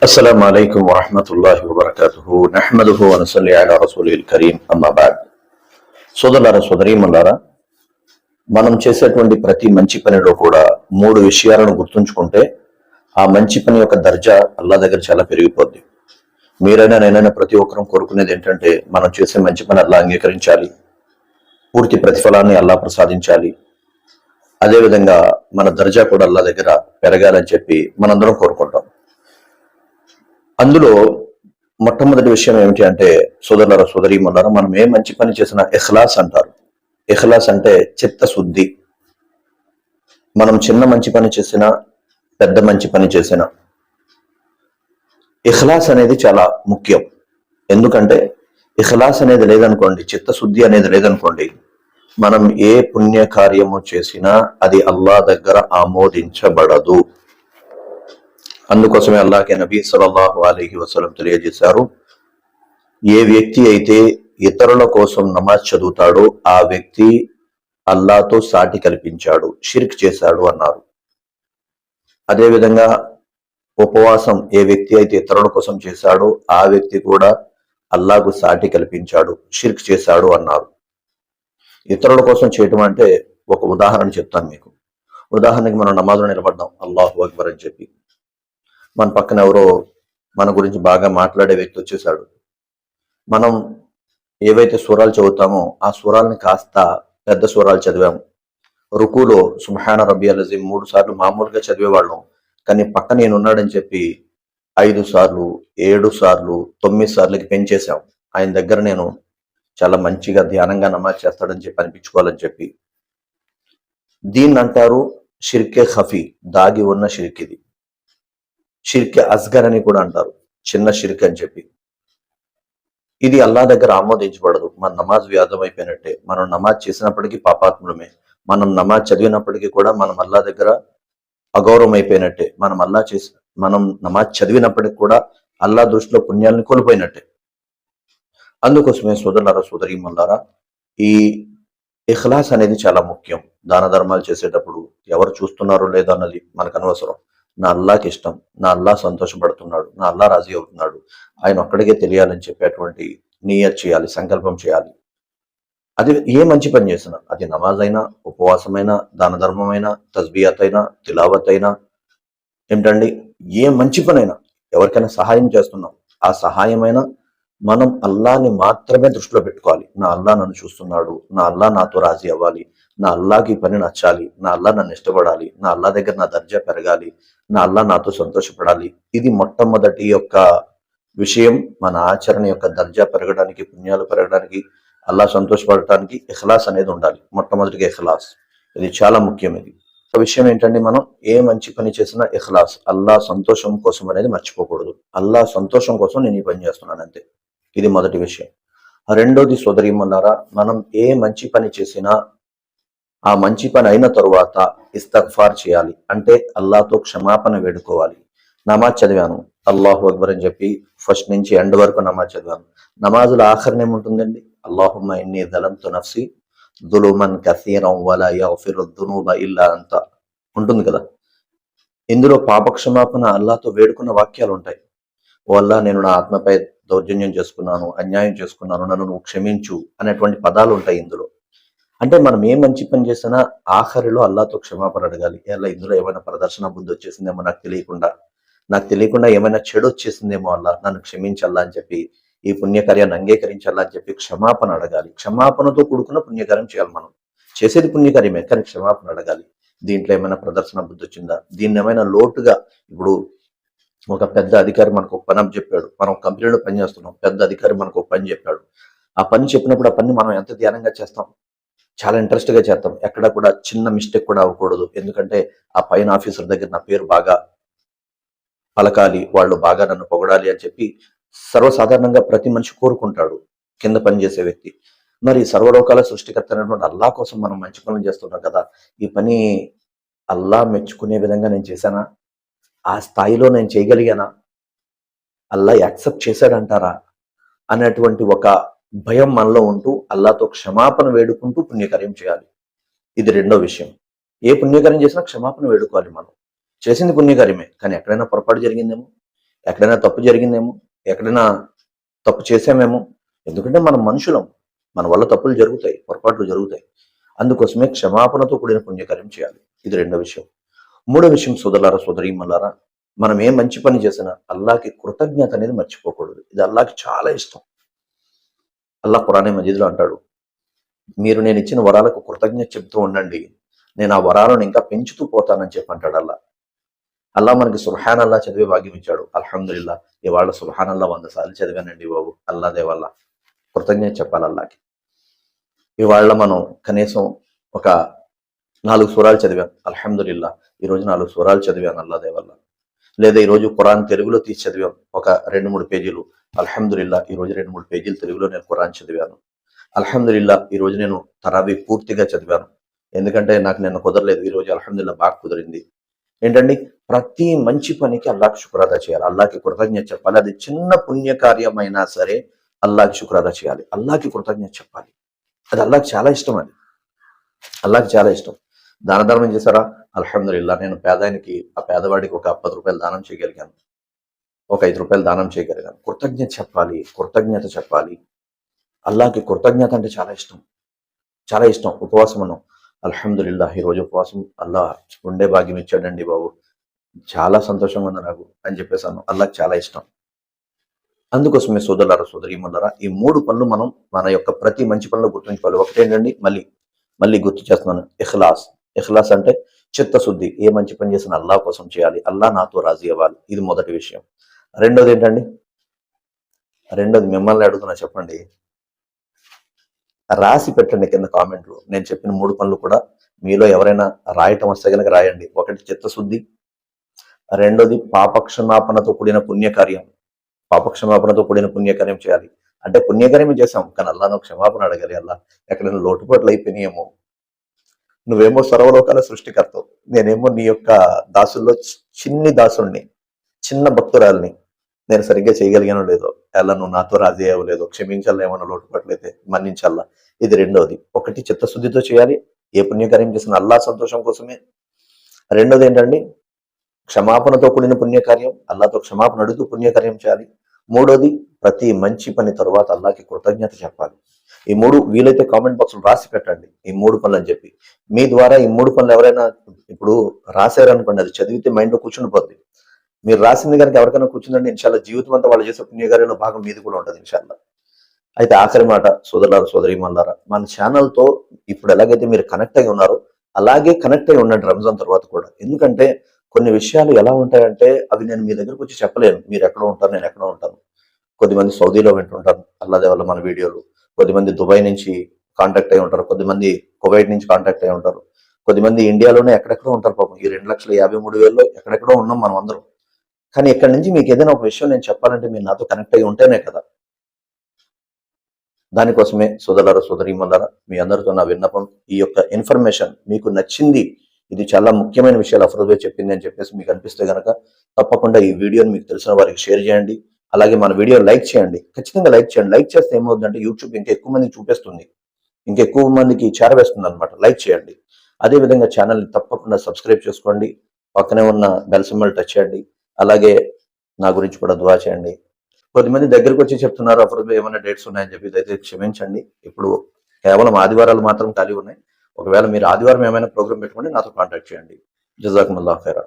السلام عليكم ورحمة الله وبركاته نحمده ونصلي على رسوله الكريم أما بعد సోదరులారా సోదరీమణులారా మనం చేసేటువంటి ప్రతి మంచి పనిలో కూడా మూడు విషయాలను గుర్తుంచుకుంటే ఆ మంచి పని యొక్క దర్జా అల్లా దగ్గర చాలా పెరిగిపోద్ది. మీరైనా నేనైనా ప్రతి ఒక్కరం కోరుకునేది ఏంటంటే మనం చేసే మంచి పని అల్లా అంగీకరించాలి, పూర్తి ప్రతిఫలాన్ని అల్లా ప్రసాదించాలి, అదేవిధంగా మన దర్జా కూడా అల్లా దగ్గర పెరగాలని చెప్పి మనందరం కోరుకుంటాం. అందులో మొట్టమొదటి విషయం ఏమిటి అంటే సోదరులారా సోదరీమణులారా, మనం ఏ మంచి పని చేసినా ఇఖ్లాస్ అంటారు. ఇఖ్లాస్ అంటే చిత్తశుద్ధి. మనం చిన్న మంచి పని చేసినా పెద్ద మంచి పని చేసినా ఇఖ్లాస్ అనేది చాలా ముఖ్యం. ఎందుకంటే ఇఖ్లాస్ అనేది లేదనుకోండి, చిత్తశుద్ధి అనేది లేదనుకోండి, మనం ఏ పుణ్య కార్యము చేసినా అది అల్లా దగ్గర ఆమోదించబడదు. అందుకోసమే అల్లాహ్ నబీ సల్లల్లాహు అలైహి వసల్లం తెలియజేశారు, ఏ వ్యక్తి అయితే ఇతరుల కోసం నమాజ్ చదువుతాడో ఆ వ్యక్తి అల్లాతో సాటి కల్పించాడు, షిర్క్ చేశాడు అన్నారు. అదేవిధంగా ఉపవాసం ఏ వ్యక్తి అయితే ఇతరుల కోసం చేశాడో ఆ వ్యక్తి కూడా అల్లాకు సాటి కల్పించాడు, షిర్క్ చేశాడు అన్నారు. ఇతరుల కోసం చేయటం అంటే ఒక ఉదాహరణ చెప్తాను మీకు. ఉదాహరణకి మనం నమాజ్లో నిలబడ్డాం, అల్లాహు అక్బర్ అని చెప్పి. మన పక్కన ఎవరో మన గురించి బాగా మాట్లాడే వ్యక్తి వచ్చేసాడు. మనం ఏవైతే స్వరాలు చదువుతామో ఆ స్వరాలని కాస్త పెద్ద స్వరాలు చదివాము. రుకులో సుబ్హాన రబ్బియల్ అజీమ్ 3 సార్లు మామూలుగా చదివేవాళ్ళం, కానీ పక్క నేనున్నాడని చెప్పి 5 సార్లు, 7 సార్లు, 9 సార్లకి పెంచేశాం. ఆయన దగ్గర నేను చాలా మంచిగా ధ్యానంగా నమాజ్ చేస్తాడని చెప్పి అనిపించుకోవాలని చెప్పి. దీన్ని అంటారు షిర్కే ఖఫీ, దాగి ఉన్న షిర్క్. ఇది షిర్కే అస్గర్ అని కూడా అంటారు, చిన్న షిర్క్ అని చెప్పి. ఇది అల్లా దగ్గర ఆమోదించబడదు. మన నమాజ్ వ్యాధం అయిపోయినట్టే. మనం నమాజ్ చేసినప్పటికీ పాపాత్ములమే. మనం నమాజ్ చదివినప్పటికీ కూడా మనం అల్లా దగ్గర అగౌరవం అయిపోయినట్టే. మనం నమాజ్ చదివినప్పటికి కూడా అల్లా దృష్టిలో పుణ్యాలను కోల్పోయినట్టే. అందుకోసమే సోదరులారా సోదరీమణులారా, ఈ ఇఖ్లాస్ అనేది చాలా ముఖ్యం. దాన ధర్మాలు చేసేటప్పుడు ఎవరు చూస్తున్నారో లేదో అన్నది మనకు అనవసరం. నా అల్లాకి ఇష్టం, నా అల్లా సంతోషపడుతున్నాడు, నా అల్లా రాజీ అవుతున్నాడు, ఆయన ఒక్కడికే తెలియాలని చెప్పేటువంటి నియత్ చేయాలి, సంకల్పం చేయాలి. అది ఏ మంచి పని చేసినా, అది నమాజ్ అయినా, ఉపవాసమైనా, దాన ధర్మమైనా, తస్బియత్ అయినా, తిలావత్ అయినా, ఏమిటండి, ఏ మంచి పనైనా, ఎవరికైనా సహాయం చేస్తున్నాం, ఆ సహాయమైనా మనం అల్లాని మాత్రమే దృష్టిలో పెట్టుకోవాలి. నా అల్లా నన్ను చూస్తున్నాడు, నా అల్లా నాతో రాజీ అవ్వాలి, నా అల్లాకి ఈ పని నచ్చాలి, నా అల్లా నన్ను ఇష్టపడాలి, నా అల్లా దగ్గర నా దర్జా పెరగాలి, నా అల్లా నాతో సంతోషపడాలి. ఇది మొట్టమొదటి యొక్క విషయం. మన ఆచరణ యొక్క దర్జా పెరగడానికి, పుణ్యాలు పెరగడానికి, అల్లా సంతోషపడటానికి ఇఖ్లాస్ అనేది ఉండాలి. మొట్టమొదటిగా ఇఖ్లాస్, ఇది చాలా ముఖ్యం. ఇది ఒక విషయం ఏంటంటే, మనం ఏ మంచి పని చేసినా ఇఖ్లాస్, అల్లా సంతోషం కోసం అనేది మర్చిపోకూడదు. అల్లా సంతోషం కోసం నేను ఈ పని చేస్తున్నాను అంతే. ఇది మొదటి విషయం. రెండోది సోదరీమణులారా, మనం ఏ మంచి పని చేసినా ఆ మంచి పని అయిన తరువాత ఇస్తగ్ఫార్ చేయాలి. అంటే అల్లాతో క్షమాపణ వేడుకోవాలి. నమాజ్ చదివాను, అల్లాహు అక్బర్ అని చెప్పి ఫస్ట్ నుంచి ఎండ్ వరకు నమాజ్ చదివాను. నమాజుల ఆఖరిని ఏముంటుందండి? అల్లాహుమ్మా ఇన్నీ జలంతు నఫ్సీ దులుమన్ కసీరం వలా యగ్ఫిరు దునూబ ఇల్లా అంత ఉంటుంది కదా. ఇందులో పాపక్షమాపణ అల్లాతో వేడుకున్న వాక్యాలు ఉంటాయి. ఓ అల్లా, నేను నా ఆత్మపై దౌర్జన్యం చేసుకున్నాను, అన్యాయం చేసుకున్నాను, నన్ను నువ్వు క్షమించు అనేటువంటి పదాలు ఉంటాయి ఇందులో. అంటే మనం ఏ మంచి పని చేసినా ఆఖరిలో అల్లాతో క్షమాపణ అడగాలి. అల్లా, ఇందులో ఏమైనా ప్రదర్శన బుద్ధి వచ్చేసిందేమో, నాకు తెలియకుండా ఏమైనా చెడు వచ్చేసిందేమో, అల్లా నన్ను క్షమించల్లా అని చెప్పి, ఈ పుణ్యకార్యాన్ని అంగీకరించాలా అని చెప్పి క్షమాపణ అడగాలి. క్షమాపణతో కూడుకున్న పుణ్యకార్యం చేయాలి. మనం చేసేది పుణ్యకార్యమే, కానీ క్షమాపణ అడగాలి. దీంట్లో ఏమైనా ప్రదర్శన బుద్ధి వచ్చిందా, దీన్ని ఏమైనా లోటుగా, ఇప్పుడు ఒక పెద్ద అధికారి మనకు ఒక పని చెప్పాడు, మనం కంపెనీలో పని చేస్తున్నాం, పెద్ద అధికారి మనకు ఒక పని చెప్పాడు. ఆ పని చెప్పినప్పుడు ఆ పని మనం ఎంత ధ్యానంగా చేస్తాం, చాలా ఇంట్రెస్ట్ గా చేస్తాం. ఎక్కడ కూడా చిన్న మిస్టేక్ కూడా అవ్వకూడదు. ఎందుకంటే ఆ పైన ఆఫీసర్ దగ్గర నా పేరు బాగా పలకాలి, వాళ్ళు బాగా నన్ను పొగడాలి అని చెప్పి సర్వసాధారణంగా ప్రతి మనిషి కోరుకుంటాడు, కింద పనిచేసే వ్యక్తి. మరి సర్వలోకాల సృష్టికర్త అయినటువంటి అల్లా కోసం మనం మంచి పనులు చేస్తున్నాం కదా, ఈ పని అల్లా మెచ్చుకునే విధంగా నేను చేశానా, ఆ స్థాయిలో నేను చేయగలిగానా, అల్లా యాక్సెప్ట్ చేశాడంటారా అనేటువంటి ఒక భయం మనలో ఉంటూ అల్లాతో క్షమాపణ వేడుకుంటూ పుణ్యకార్యం చేయాలి. ఇది రెండో విషయం. ఏ పుణ్యకార్యం చేసినా క్షమాపణ వేడుకోవాలి. మనం చేసింది పుణ్యకార్యమే, కానీ ఎక్కడైనా పొరపాటు జరిగిందేమో, ఎక్కడైనా తప్పు జరిగిందేమో, ఎక్కడైనా తప్పు చేసామేమో. ఎందుకంటే మనం మనుషులం, మన వల్ల తప్పులు జరుగుతాయి, పొరపాట్లు జరుగుతాయి. అందుకోసమే క్షమాపణతో కూడిన పుణ్యకార్యం చేయాలి. ఇది రెండో విషయం. మూడో విషయం సోదరులారా, సోదరీమణులారా, మనం ఏ మంచి పని చేసినా అల్లాహకి కృతజ్ఞత అనేది మర్చిపోకూడదు. ఇది అల్లాహకి చాలా ఇష్టం. అల్లాహ్ ఖురానే మజీద్లో అంటాడు, మీరు నేను ఇచ్చిన వరాలకు కృతజ్ఞత చెప్తూ ఉండండి, నేను ఆ వరాలను ఇంకా పెంచుతూ పోతానని చెప్పి అంటాడు అల్లాహ్. అల్లాహ్ మనకి సుబ్హాన్ అల్లా చదివే భాగ్యం ఇచ్చాడు. అల్హమ్దులిల్లా, ఇవాళ సుబ్హాన్ అల్లా 100 సార్లు చదివానండి బాబు. అల్లాదే వల్ల కృతజ్ఞత చెప్పాలి అల్లాహకి. ఇవాళ మనం కనీసం ఒక 4 సూరాలు చదివాను. అల్హమ్దులిల్లా, ఈరోజు 4 సూరాలు చదివాను అల్లాదే వల్ల. లేదా ఈరోజు ఖురాన్ తెలుగులో తీసి చదివాం ఒక 2-3 పేజీలు. అల్హమ్దులిల్లా, ఈరోజు 2-3 పేజీలు తెలుగులో నేను ఖురాన్ చదివాను. అల్హమ్దులిల్లా, ఈరోజు నేను తరావీ పూర్తిగా చదివాను. ఎందుకంటే నాకు నిన్న కుదరలేదు, ఈరోజు అల్హమ్దులిల్లా బాగా కుదిరింది. ఏంటండి, ప్రతి మంచి పనికి అల్లాహ్కి శుక్రాదా చేయాలి, అల్లాహ్కి కృతజ్ఞత చెప్పాలి. అది చిన్న పుణ్యకార్యమైనా సరే అల్లాహ్కి శుక్రాదా చేయాలి, అల్లాహ్కి కృతజ్ఞత చెప్పాలి. అది అల్లాహ్కి చాలా ఇష్టం. అది అల్లాహ్కి చాలా ఇష్టం. దాన ధర్మం చేశారా? అల్హమ్దులిల్లా, నేను పేదానికి, ఆ పేదవాడికి ఒక 10 రూపాయలు దానం చేయగలిగాను, ఒక 5 రూపాయలు దానం చేయగలిగాను. కృతజ్ఞత చెప్పాలి, కృతజ్ఞత చెప్పాలి. అల్లాహ్కి కృతజ్ఞత అంటే చాలా ఇష్టం, చాలా ఇష్టం. ఉపవాసం ఉన్నాం, అల్హమ్దులిల్లా, ఈరోజు ఉపవాసం అల్లాహ్ ఉండే భాగ్యం ఇచ్చాడండి బాబు, చాలా సంతోషంగా ఉంది నాకు అని చెప్పేసాను. అల్లాహ్ చాలా ఇష్టం. అందుకోసమే సోదరులారా, సోదరీమణులారా, ఈ 3 పనులు మనం మన యొక్క ప్రతి మంచి పనిలో గుర్తుంచుకోవాలి. ఒకటేంటండి, మళ్ళీ గుర్తు చేస్తున్నాను, ఇఖ్లాస్. ఇఖ్లాస్ అంటే చిత్తశుద్ధి. ఏ మంచి పని చేసినా అల్లాహ్ కోసం చేయాలి, అల్లాహ్ నాతో రాజీ అవ్వాలి. ఇది మొదటి విషయం. రెండోది ఏంటండి, రెండోది మిమ్మల్ని అడుగుతున్నా, చెప్పండి, రాసి పెట్టండి కింద కామెంట్లు. నేను చెప్పిన 3 పనులు కూడా మీలో ఎవరైనా రాయటం వస్తే కనుక రాయండి. ఒకటి చిత్తశుద్ధి, రెండోది పాపక్షమాపణతో కూడిన పుణ్యకార్యం. పాపక్షమాపణతో కూడిన పుణ్యకార్యం చేయాలి. అంటే పుణ్యకార్యం చేశాం, కానీ అల్లాహ్ క్షమాపణ అడగాలి. అల్లాహ్, ఎక్కడైనా లోటుపాట్లు అయిపోయినాయేమో, నువ్వేమో సర్వలోకాల సృష్టికర్తవు, నేనేమో నీ యొక్క దాసుల్లో చిన్ని దాసుణ్ణి, చిన్న భక్తురాల్ని, నేను సరిగ్గా చేయగలిగానో లేదో, అలా నువ్వు నాతో రాజీ అవ్వలేదో, క్షమించాలా, ఏమన్నా లోటుపట్లయితే మన్నించాలా. ఇది రెండోది. ఒకటి చిత్తశుద్ధితో చేయాలి, ఏ పుణ్యకార్యం చేసిన అల్లాహ్ సంతోషం కోసమే. రెండోది ఏంటండి, క్షమాపణతో కూడిన పుణ్యకార్యం, అల్లాహ్తో క్షమాపణ అడుగుతూ పుణ్యకార్యం చేయాలి. మూడోది, ప్రతి మంచి పని తరువాత అల్లాహ్కి కృతజ్ఞత చెప్పాలి. ఈ 3 వీలైతే కామెంట్ బాక్స్ లో రాసి పెట్టండి, ఈ 3 పనులు అని చెప్పి. మీ ద్వారా ఈ 3 పనులు ఎవరైనా ఇప్పుడు రాశారనుకోండి, అది చదివితే మైండ్ లో కూర్చుని పోద్ది. మీరు రాసింది కనుక ఎవరికైనా కూర్చుందండి, ఇన్షాల్లా జీవితం అంతా వాళ్ళు చేసే పుణ్యకార్యంలో భాగం మీది కూడా ఉంటుంది ఇన్షాల్లా. అయితే ఆఖరి మాట, సోదరులారా, సోదరీమణులారా, మన ఛానల్ తో ఇప్పుడు ఎలాగైతే మీరు కనెక్ట్ అయి ఉన్నారో అలాగే కనెక్ట్ అయి ఉండండి రంజాన్ తర్వాత కూడా. ఎందుకంటే కొన్ని విషయాలు ఎలా ఉంటాయంటే అవి నేను మీ దగ్గరకు వచ్చి చెప్పలేను. మీరు ఎక్కడో ఉంటారు, నేను ఎక్కడో ఉంటాను. కొద్దిమంది సౌదీలో వింటుంటారు అల్లాదే వల్ల మన వీడియోలు, కొద్దిమంది దుబాయ్ నుంచి కాంటాక్ట్ అయి ఉంటారు, కొద్దిమంది కువైట్ నుంచి కాంటాక్ట్ అయి ఉంటారు, కొద్దిమంది ఇండియాలోనే ఎక్కడెక్కడో ఉంటారు. పాపం ఈ 2,53,000 ఎక్కడెక్కడో ఉన్నాం మనం అందరం. కానీ ఇక్కడ నుంచి మీకు ఏదైనా ఒక విషయం నేను చెప్పాలంటే మీరు నాతో కనెక్ట్ అయి ఉంటేనే కదా. దానికోసమే సోదరులారా, సోదరీమణులారా, మీ అందరితో నా విన్నపం, ఈ యొక్క ఇన్ఫర్మేషన్ మీకు నచ్చింది, ఇది చాలా ముఖ్యమైన విషయాలు అఫ్రోజ్ భాయ్ చెప్పింది అని చెప్పేసి మీకు అనిపిస్తే గనక తప్పకుండా ఈ వీడియోని మీకు తెలిసిన వారికి షేర్ చేయండి. అలాగే మన వీడియో లైక్ చేయండి, ఖచ్చితంగా లైక్ చేయండి. లైక్ చేస్తే ఏమవుతుందంటే యూట్యూబ్ ఇంకా ఎక్కువ మందికి చూపిస్తుంది, ఇంకా ఎక్కువ మందికి చేరవేస్తుంది అనమాట. లైక్ చేయండి. అదేవిధంగా ఛానల్ని తప్పకుండా సబ్స్క్రైబ్ చేసుకోండి, పక్కనే ఉన్న బెల్ సింబల్ టచ్ చేయండి. అలాగే నా గురించి కూడా దువా చేయండి. కొద్దిమంది దగ్గరకు వచ్చి చెప్తున్నారు, అప్పుడు ఏమైనా డేట్స్ ఉన్నాయని చెప్పి, దయచేసి క్షమించండి. ఇప్పుడు కేవలం ఆదివారాలు మాత్రం ఖాళీ ఉన్నాయి. ఒకవేళ మీరు ఆదివారం ఏమైనా ప్రోగ్రామ్ పెట్టుకోండి, నాతో కాంటాక్ట్ చేయండి. జజాకుముల్లాహ్ ఖైరా.